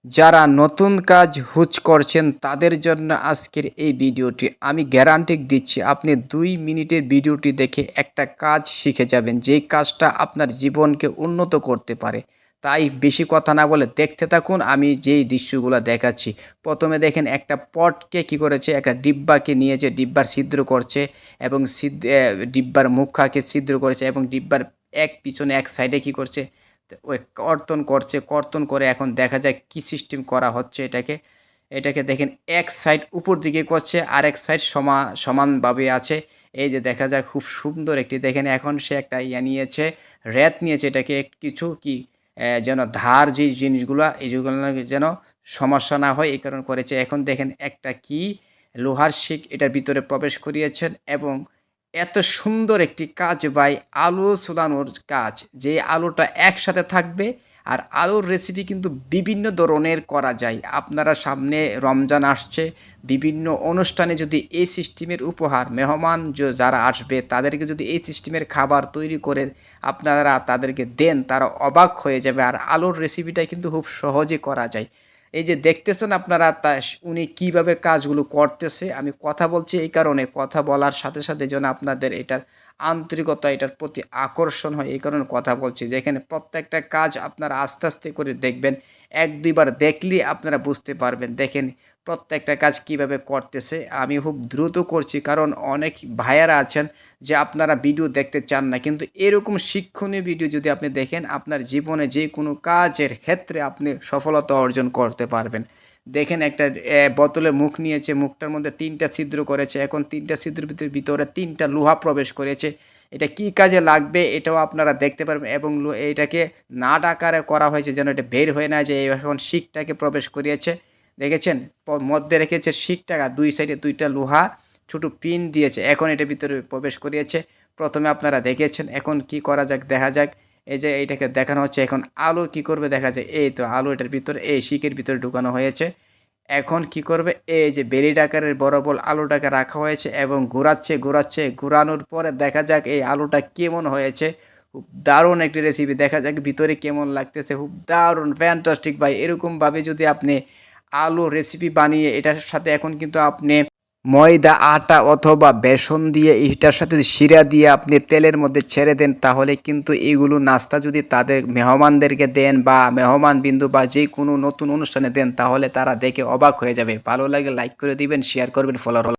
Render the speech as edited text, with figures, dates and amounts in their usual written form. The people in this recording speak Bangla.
যারা নতুন কাজ হুঁচ করছেন তাদের জন্য আজকের এই ভিডিওটি। আমি গ্যারান্টি দিচ্ছি আপনি ২ মিনিটের ভিডিওটি দেখে একটা কাজ শিখে যাবেন, যেই কাজটা আপনার জীবনকে উন্নত করতে পারে। তাই বেশি কথা না বলে দেখতে থাকুন, আমি যেই দৃশ্যগুলো দেখাচ্ছি। প্রথমে দেখেন একটা পটকে কী করেছে, একটা ডিব্বাকে নিয়েছে, ডিব্বার ছিদ্র করছে এবং ডিব্বার মুখাকে ছিদ্র করেছে এবং ডিব্বার পিছনে এক সাইডে কী করছে, ওই কর্তন করে এখন দেখা যায় কি সিস্টেম করা হচ্ছে এটাকে দেখেন, এক সাইড উপর দিকে করছে, আরেক সাইড সমানভাবে আছে। এই যে দেখা যায় খুব সুন্দর একটি, দেখেন এখন সে একটা নিয়েছে, রেত নিয়েছে, এটাকে কিছু কি যেন ধার যে জিনিসগুলো এইগুলো যেন সমস্যা না হয় এই কারণে করেছে। এখন দেখেন একটা কি লোহার শিক এটার ভিতরে প্রবেশ করিয়েছেন এবং এত সুন্দর একটি কাজ ভাই, আলু সোলানোর কাজ। যে আলুটা একসাথে থাকবে, আর আলুর রেসিপি কিন্তু বিভিন্ন ধরনের করা যায়। আপনারা সামনে রমজান আসছে, বিভিন্ন অনুষ্ঠানে যদি এই সিস্টেমের উপহার মেহমান যারা আসবে তাদেরকে যদি এই সিস্টেমের খাবার তৈরি করে আপনারা তাদেরকে দেন, তারা অবাক হয়ে যাবে। আর আলুর রেসিপিটা কিন্তু খুব সহজে করা যায়। এই যে দেখতেছেন আপনারা, উনি কিভাবে কাজগুলো করতেছে। আমি কথা বলছি এই কারণে, কথা বলার সাথে সাথে যেন আপনাদের এটার আন্তরিকতা, এটার প্রতি আকর্ষণ হয়, এই কারণে কথা বলছি। যেখানে প্রত্যেকটা কাজ আপনারা আস্তে আস্তে করে দেখবেন, ১-২ বার দেখলেই আপনারা বুঝতে পারবেন। দেখেন প্রত্যেকটা কাজ কিভাবে করতেছে। আমি খুব দ্রুত করছি কারণ অনেক ভাইয়ারা আছেন যে আপনারা ভিডিও দেখতে চান না, কিন্তু এরকম শিক্ষণীয় ভিডিও যদি আপনি দেখেন, আপনার জীবনে যে কোনো কাজের ক্ষেত্রে আপনি সফলতা অর্জন করতে পারবেন। দেখেন একটা বোতলে মুখ নিয়েছে, মুখটার মধ্যে ৩টা ছিদ্র করেছে, এখন ৩টা ছিদ্রের ভিতরে ৩টা লোহা প্রবেশ করেছে। এটা কি কাজে লাগবে এটাও আপনারা দেখতে পারবেন এবং এইটাকে নাট আকারে করা হয়েছে যেন এটা বের হয়ে না যায়। এখন শিকটাকে প্রবেশ করিয়েছে, দেখেছেন মধ্যে রেখেছে শিকটাকে, ২ সাইডে ২টা লোহা ছোটো পিন দিয়েছে, এখন এটার ভিতরে প্রবেশ করিয়েছে। প্রথমে আপনারা দেখেছেন, এখন কি করা যাক দেখা যাক। এই যে এইটাকে দেখানো হচ্ছে, এখন আলু কি করবে দেখা যায়। এই তো আলু এটার ভিতরে, এই শিকের ভিতরে ঢুকানো হয়েছে। এখন কি করবে, এই যে বেরিড আকারের বড় বল আলুটাকে রাখা হয়েছে এবং ঘোরানোর পরে দেখা যাক এই আলুটা কেমন হয়েছে। খুব দারুণ একটি রেসিপি, দেখা যাক ভিতরে কেমন লাগতেছে। খুব দারুণ, ফ্যান্টাস্টিক ভাই। এরকমভাবে যদি আপনি আলু রেসিপি বানিয়ে এটার সাথে এখন কিন্তু আপনি ময়দা, আটা অথবা বেসন দিয়ে এটার সাথে শিরা দিয়ে আপনি তেলের মধ্যে ছেড়ে দেন, তাহলে কিন্তু এগুলো নাস্তা যদি তাদের মেহমানদেরকে দেন বা মেহমানবিন্দু বা যে কোনো নতুন অনুষ্ঠানে দেন, তাহলে তারা দেখে অবাক হয়ে যাবে। ভালো লাগে লাইক করে দিবেন, শেয়ার করবেন, ফলো